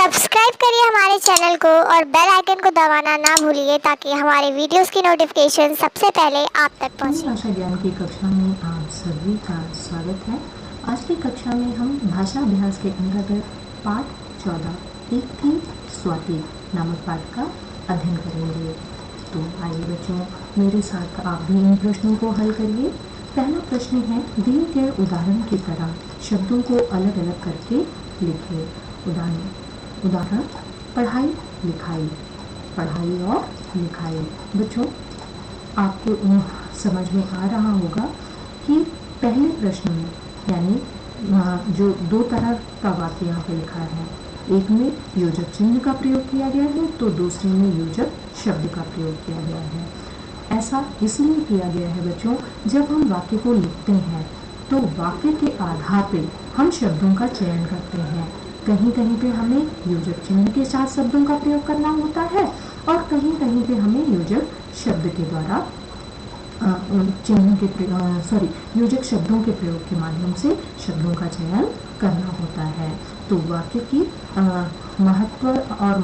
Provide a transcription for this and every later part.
Subscribe करिए हमारे channel को और बेल आइकन को दबाना ना भूलिए ताकि हमारे वीडियोस की नोटिफिकेशन सबसे पहले आप तक पहुंचे। भाषा ज्ञान की कक्षा में आप सभी का स्वागत है। आज की कक्षा में हम भाषा अभ्यास के अंतर्गत पाठ 14 एक थी स्वाति नामक पाठ का अध्ययन करेंगे। तो आइए बच्चों, मेरे साथ आप भी इन प्रश्नों को हल करिए। पहला प्रश्न है, दिए गए उदाहरण की तरह शब्दों को अलग अलग करके लिखिए। उदाहरण पढ़ाई लिखाई, पढ़ाई और लिखाई। बच्चों, आपको समझ में आ रहा होगा कि पहले प्रश्न में यानी जो दो तरह का वाक्य यहाँ पे लिखा है, एक में योजक चिन्ह का प्रयोग किया गया है तो दूसरे में योजक शब्द का प्रयोग किया गया है। ऐसा इसलिए किया गया है बच्चों, जब हम वाक्य को लिखते हैं तो वाक्य के आधार पे हम शब्दों का चयन करते हैं। कहीं कहीं पे हमें योजक चिन्ह के साथ शब्दों का प्रयोग करना होता है और कहीं कहीं पे हमें योजक शब्द के द्वारा योजक शब्दों के प्रयोग के माध्यम से शब्दों का चयन करना होता है। तो वाक्य की महत्व और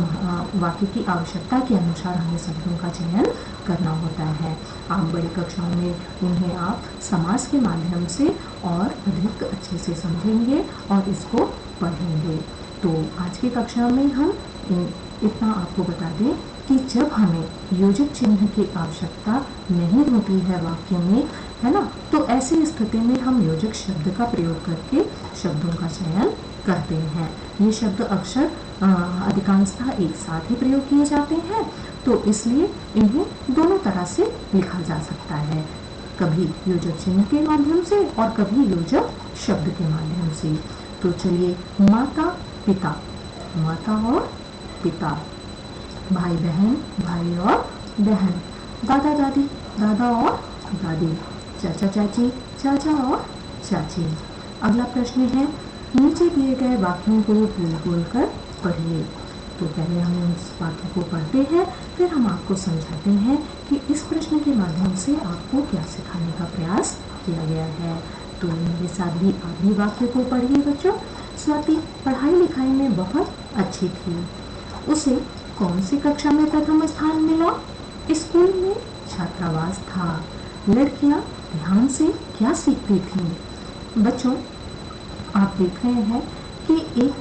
वाक्य की आवश्यकता के अनुसार हमें शब्दों का चयन करना होता है। आप बड़ी कक्षाओं में इन्हें आप समास के माध्यम से और अधिक अच्छे से समझेंगे और इसको पढ़ेंगे। तो आज की कक्षा में हम इतना आपको बता दें कि जब हमें योजक चिन्ह की आवश्यकता नहीं होती है वाक्य में, है ना, तो ऐसी स्थिति में हम योजक शब्द का प्रयोग करके शब्दों का चयन करते हैं। ये शब्द अक्सर अधिकांशतः एक साथ ही प्रयोग किए जाते हैं, तो इसलिए इन्हें दोनों तरह से लिखा जा सकता है, कभी योजक चिन्ह के माध्यम से और कभी योजक शब्द के माध्यम से। तो चलिए, माता पिता, माता और पिता, भाई बहन, भाई और बहन, दादा दादी, दादा और दादी, चाचा चाची, चाचा और चाची। अगला प्रश्न है, नीचे दिए गए वाक्यों को बोल बोल कर पढ़िए। तो पहले हम इस वाक्य को पढ़ते हैं, फिर हम आपको समझाते हैं कि इस प्रश्न के माध्यम से आपको क्या सिखाने का प्रयास किया गया है। तो मेरे साथ भी आप भी वाक्य को पढ़िए बच्चों। स्वाति पढ़ाई लिखाई में बहुत अच्छी थी। उसे कौन सी कक्षा में प्रथम स्थान मिला? स्कूल में छात्रावास था। लड़कियां ध्यान से क्या सीखती थीं? बच्चों, आप देख रहे हैं कि एक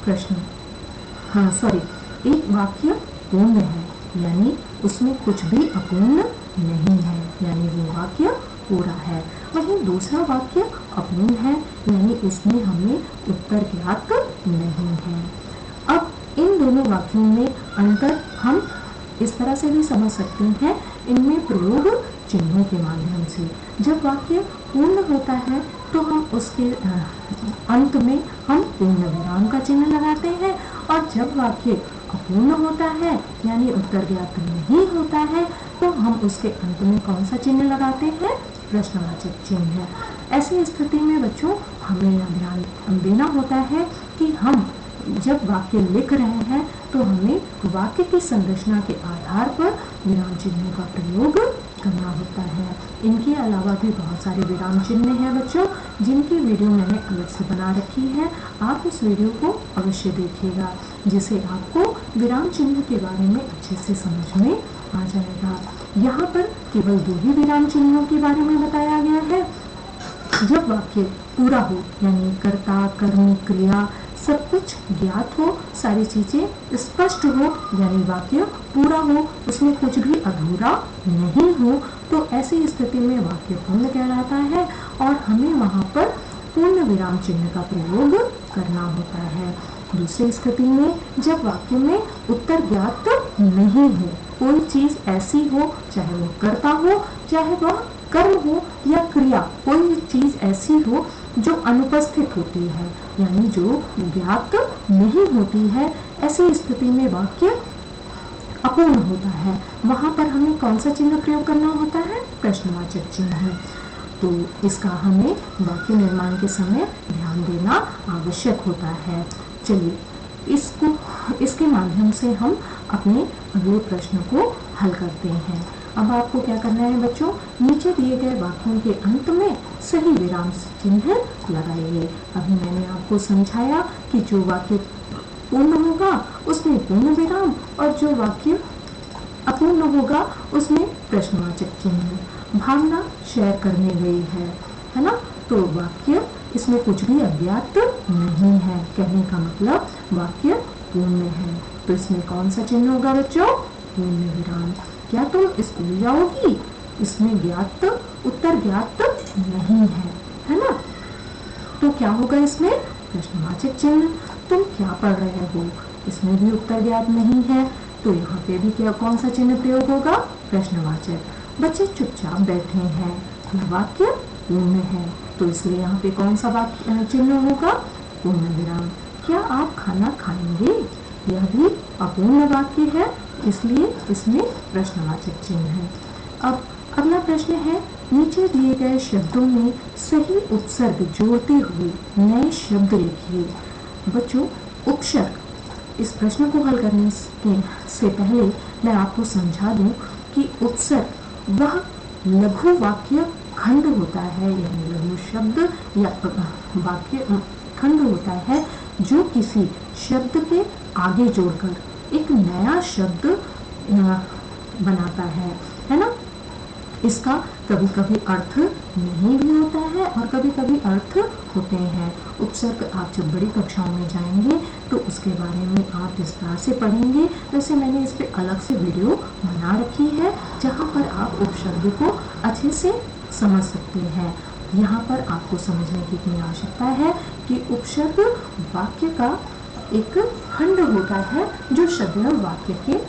वाक्य पूर्ण है, यानी उसमें कुछ भी अपूर्ण नहीं है, यानी वो वाक्य पूरा है। वहीं दूसरा वाक्य अपूर्ण है, यानी उसमें हमें उत्तर ज्ञात नहीं है। अब इन दोनों वाक्यों में अंतर हम इस तरह से भी समझ सकते हैं, इनमें प्रयोग चिन्हों के माध्यम से। जब वाक्य पूर्ण होता है तो हम उसके अंत में हम पूर्ण विराम का चिन्ह लगाते हैं, और जब वाक्य अपूर्ण होता है यानी उत्तर ज्ञात नहीं होता है तो हम उसके अंत में कौन सा चिन्ह लगाते हैं? प्रश्नवाचक चिन्ह। ऐसी स्थिति में बच्चों हमें यह ध्यान देना होता है कि हम जब वाक्य लिख रहे हैं तो हमें वाक्य की संरचना के आधार पर विराम चिन्हों का प्रयोग करना होता है। इनके अलावा भी बहुत सारे विराम चिन्ह हैं बच्चों, जिनकी वीडियो मैंने अलग से बना रखी है। आप इस वीडियो को अवश्य देखिएगा, जिससे आपको विराम चिन्ह के बारे में अच्छे से समझ में आ जाएगा। यहाँ पर केवल दो ही विराम चिन्हों के बारे में बताया गया है। जब वाक्य पूरा हो यानी कर्ता, कर्म, क्रिया सब कुछ ज्ञात हो, सारी चीजें स्पष्ट हो, यानी वाक्य पूरा हो, उसमें कुछ भी अधूरा नहीं हो, तो ऐसी स्थिति में वाक्य पूर्ण कहलाता है और हमें वहां पर पूर्ण विराम चिन्ह का प्रयोग करना होता है। दूसरी स्थिति में जब वाक्य में उत्तर ज्ञात नहीं हो, कोई चीज ऐसी हो, चाहे वो कर्ता हो, चाहे वह कर्म हो या क्रिया, कोई चीज ऐसी हो जो अनुपस्थित होती है, यानी जो ज्ञात नहीं होती है, ऐसी स्थिति में वाक्य अपूर्ण होता है। वहां पर हमें कौन सा चिन्ह प्रयोग करना होता है? प्रश्नवाचक चिन्ह। तो इसका हमें वाक्य निर्माण के समय ध्यान देना आवश्यक होता है। चलिए, इसके माध्यम से हम अपने अगले प्रश्न को हल करते हैं। अब आपको क्या करना है बच्चों, नीचे दिए गए वाक्यों के अंत में सही विराम चिन्ह लगाइए। अभी मैंने आपको समझाया कि जो वाक्य पूर्ण होगा उसमें पूर्ण विराम, और जो वाक्य अपूर्ण होगा उसमें प्रश्नवाचक चिन्ह। भावना शेयर करने गई है ना, तो वाक्य इसमें कुछ भी अज्ञात नहीं है, कहने का मतलब वाक्य पूर्ण है। तो इसमें कौन सा चिन्ह होगा बच्चों? पूर्ण विराम। क्या तुम स्कूल जाओगी? इसमें ज्ञात उत्तर ज्ञात नहीं है ना, तो क्या होगा इसमें? प्रश्नवाचक चिन्ह। तुम क्या पढ़ रहे हो? इसमें भी उत्तर ज्ञात नहीं है, तो यहाँ पे भी क्या कौन सा चिन्ह प्रयोग होगा? प्रश्नवाचक। बच्चे चुपचाप बैठे हैं, यह वाक्य पूर्ण है, तो इसलिए यहाँ पे कौन सा वाक्य चिन्ह होगा? पूर्ण विराम। क्या आप खाना खाएंगे? यह भी अपूर्ण वाक्य है, इसलिए इसमें प्रश्नवाचक चिन्ह है। अब अगला प्रश्न है, नीचे दिए गए शब्दों में सही उपसर्ग जोड़ते हुए नए शब्द लिखिए। बच्चों, उपसर्ग, इस प्रश्न को हल करने से पहले मैं आपको समझा दूं कि उपसर्ग वह लघु वाक्य खंड होता है, यानी लघु शब्द या वाक्य खंड होता है जो किसी शब्द के आगे जोड़कर एक नया शब्द बनाता है ना। इसका कभी कभी अर्थ नहीं भी होता है और कभी कभी अर्थ होते हैं। उपसर्ग आप जब बड़ी कक्षाओं में जाएंगे तो उसके बारे में आप विस्तार से पढ़ेंगे। वैसे मैंने इस पे अलग से वीडियो बना रखी है जहाँ पर आप उपसर्ग को अच्छे से समझ सकते हैं। यहाँ पर आपको समझने की इतनी आवश्यकता है कि उपसर्ग वाक्य का एक खंड होता है जो सदैव वाक्य के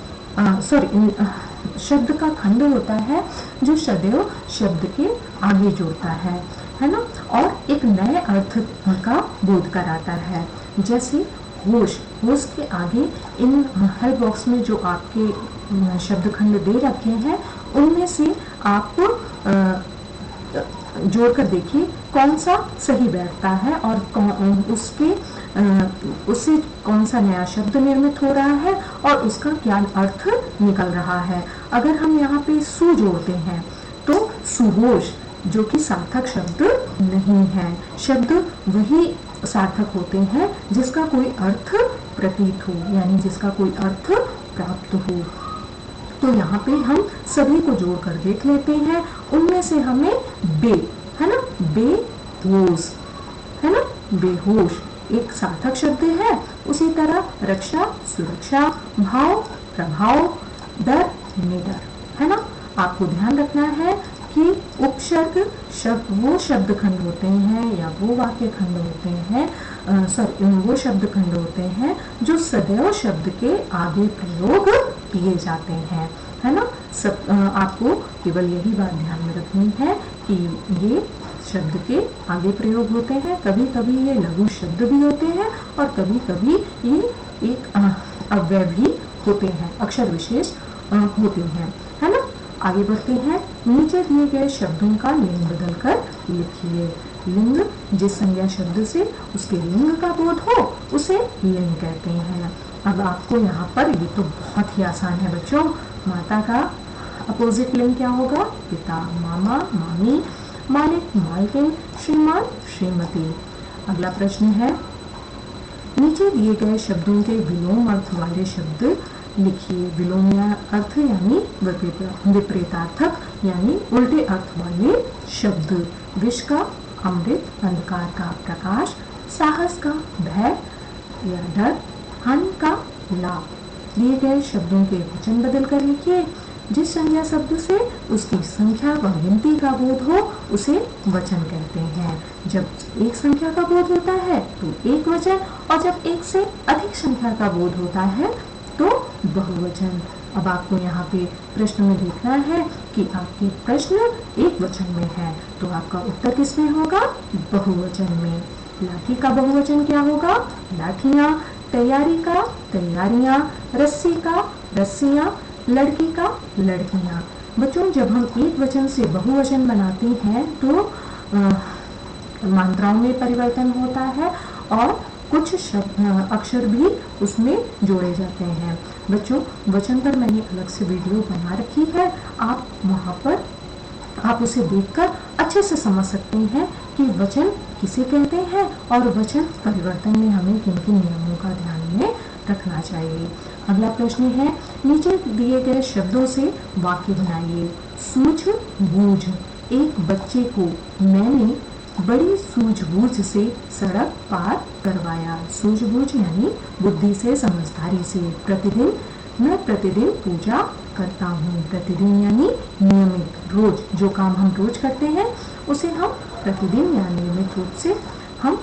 शब्द का खंड होता है जो सदैव शब्द के आगे जोड़ता है ना, और एक नए अर्थ का बोध कराता है। जैसे होश, होश के आगे इन हेल्प बॉक्स में जो आपके शब्द खंड दे रखे हैं उनमें से आप जोड़कर देखिए कौन सा सही बैठता है और उससे कौन सा नया शब्द निर्मित हो रहा है और उसका क्या अर्थ निकल रहा है। अगर हम यहाँ पे सु जोड़ते हैं तो सुहोश, जो कि सार्थक शब्द नहीं है। शब्द वही सार्थक होते हैं जिसका कोई अर्थ प्रतीत हो, यानी जिसका कोई अर्थ प्राप्त हो। तो यहाँ पे हम सभी को जोड़कर देख लेते हैं। उनमें से हमें बे, है ना, बेहोश, है ना, बेहोश एक सार्थक शब्द है। उसी तरह रक्षा, सुरक्षा, भाव, प्रभाव, डर, निडर, है ना। आपको ध्यान रखना है कि उपसर्ग वो शब्द खंड होते हैं या वो वाक्य खंड होते हैं, वो शब्द खंड होते हैं जो सदैव शब्द के आगे प्रयोग किए जाते हैं, है ना। आपको केवल यही बात ध्यान में रखनी है कि ये शब्द के आगे प्रयोग होते हैं। कभी कभी ये लघु शब्द भी होते हैं और कभी कभी ये एक अव्यय भी होते हैं, अक्षर विशेष होते हैं, है ना। आगे बढ़ते हैं। नीचे दिए गए शब्दों का लिंग बदलकर लिखिए। लिंग, जिस संज्ञा शब्द से उसके लिंग का बोध हो उसे लिंग कहते हैं। अब आपको यहाँ पर ये तो बहुत ही आसान है बच्चों। माता का अपोजिट लिंग क्या होगा? पिता, मामा, मामी, मालिक, मालकिन, श्रीमान, श्रीमती। अगला प्रश्न है, नीचे दिए गए शब्दों के विलोम अर्थ वाले शब्द लिखिए। विलोम अर्थ यानी विपरीतार्थक यानी उल्टे अर्थ वाले शब्द। विष का अमृत, अंधकार का प्रकाश, साहस का भय या डर, हानि का लाभ। दिए गए शब्दों के वचन बदल कर लिखिए। जिस संज्ञा शब्द से उसकी संख्या व गिनती का बोध हो उसे वचन कहते हैं। जब एक संख्या का बोध होता है तो एक वचन, और जब एक से अधिक संख्या का बोध होता है तो बहुवचन। अब आपको यहाँ पे प्रश्न में देखना है कि आपके प्रश्न एक वचन में है तो आपका उत्तर किसमें होगा? बहुवचन में। लाठी का बहुवचन क्या होगा? लाठियाँ। तैयारी का तैयारियाँ। रस्सी का रस्सियाँ। लड़की का लड़कियाँ। बच्चों, जब हम एक वचन से बहुवचन बनाते हैं तो मात्राओं में परिवर्तन होता है और कुछ अक्षर भी उसमें जोड़े जाते हैं। बच्चों, वचन पर मैंने अलग से वीडियो बना रखी है, आप वहाँ पर आप उसे देखकर अच्छे से समझ सकते हैं कि वचन किसे कहते हैं और वचन परिवर्तन में हमें किन किन नियमों का ध्यान में रखना चाहिए। अगला प्रश्न है, नीचे दिए गए शब्दों से वाक्य बनाइए। सूझबूझ, एक बच्चे को मैंने बड़ी सूझबूझ से सड़क पार करवाया। सूझबूझ यानी बुद्धि से, समझदारी से। प्रतिदिन, मैं प्रतिदिन पूजा करता हूँ। प्रतिदिन यानी नियमित, रोज, जो काम हम रोज करते हैं उसे हम प्रतिदिन या नियमित रूप से हम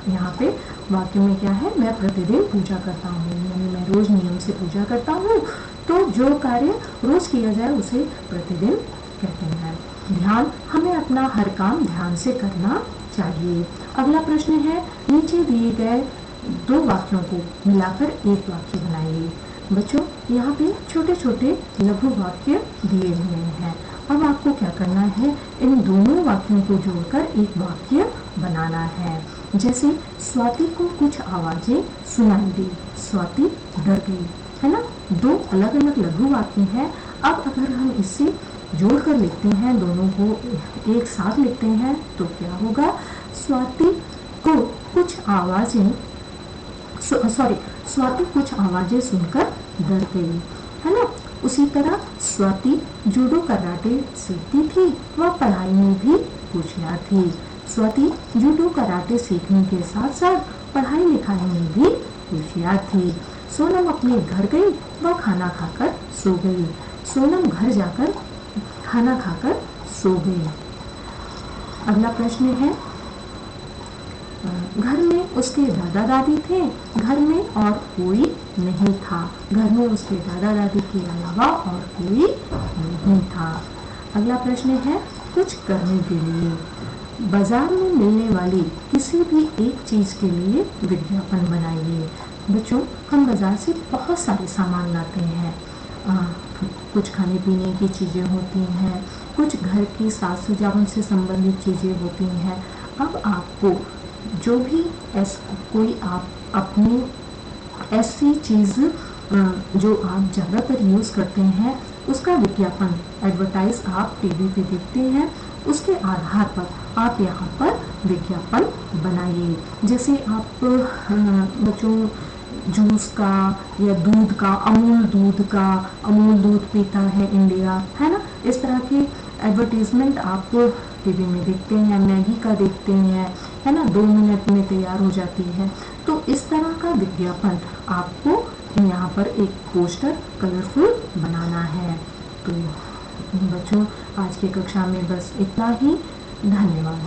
यहाँ पे वाक्य में क्या है, मैं प्रतिदिन पूजा करता हूँ, यानी मैं रोज नियम से पूजा करता हूँ। तो जो कार्य रोज किया जाए उसे प्रतिदिन कहते हैं। ध्यान, हमें अपना हर काम ध्यान से करना चाहिए। अगला प्रश्न है, नीचे दिए गए 2 वाक्यों को मिलाकर एक वाक्य बनाइए। बच्चों, यहाँ पे छोटे छोटे लघु वाक्य दिए हुए हैं। अब आपको क्या करना है, इन दोनों वाक्यों को जोड़कर एक वाक्य बनाना है। जैसे स्वाति को कुछ आवाजें सुनाई दी, स्वाति डर गई, है ना। 2 अलग अलग लघु वाक्य हैं। अब अगर हम इससे जोड़कर लिखते हैं, दोनों को एक साथ लिखते हैं तो क्या होगा, स्वाति को कुछ आवाजें स्वाति कुछ आवाजें सुनकर डर गई, है ना। उसी तरह स्वाति जूडो कराटे सीखती थी, वह पढ़ाई में भी होशियार थी। स्वाति जूडो कराटे सीखने के साथ साथ पढ़ाई लिखाई में भी होशियार थी। सोनम अपने घर गई, वह खाना खाकर सो गई। सोनम घर जाकर खाना खाकर सो गई। अगला प्रश्न है, घर में उसके दादा दादी थे, घर में और कोई नहीं था। घर में उसके दादा दादी के अलावा और कोई नहीं था। अगला प्रश्न है, कुछ करने के लिए। बाजार में मिलने वाली किसी भी एक चीज के लिए विज्ञापन बनाइए। बच्चों, हम बाजार से बहुत सारे सामान लाते हैं। कुछ खाने पीने की चीजें होती हैं, कुछ घर की साज सजावट से संबंधित चीजें होती हैं। अब आपको जो भी कोई आप अपनी ऐसी चीज जो आप ज़्यादातर यूज़ करते हैं उसका विज्ञापन, एडवर्टाइज आप टीवी पे देखते हैं, उसके आधार पर आप यहाँ पर विज्ञापन बनाइए। जैसे आप बच्चों जूस का या दूध का, अमूल दूध पीता है इंडिया, है ना। इस तरह के एडवर्टीजमेंट आप टीवी में देखते हैं, मैगी का देखते हैं, है ना, 2 मिनट में तैयार हो जाती है। तो इस तरह का विज्ञापन आपको यहाँ पर एक पोस्टर कलरफुल बनाना है। तो बच्चों, आज की कक्षा में बस इतना ही। धन्यवाद।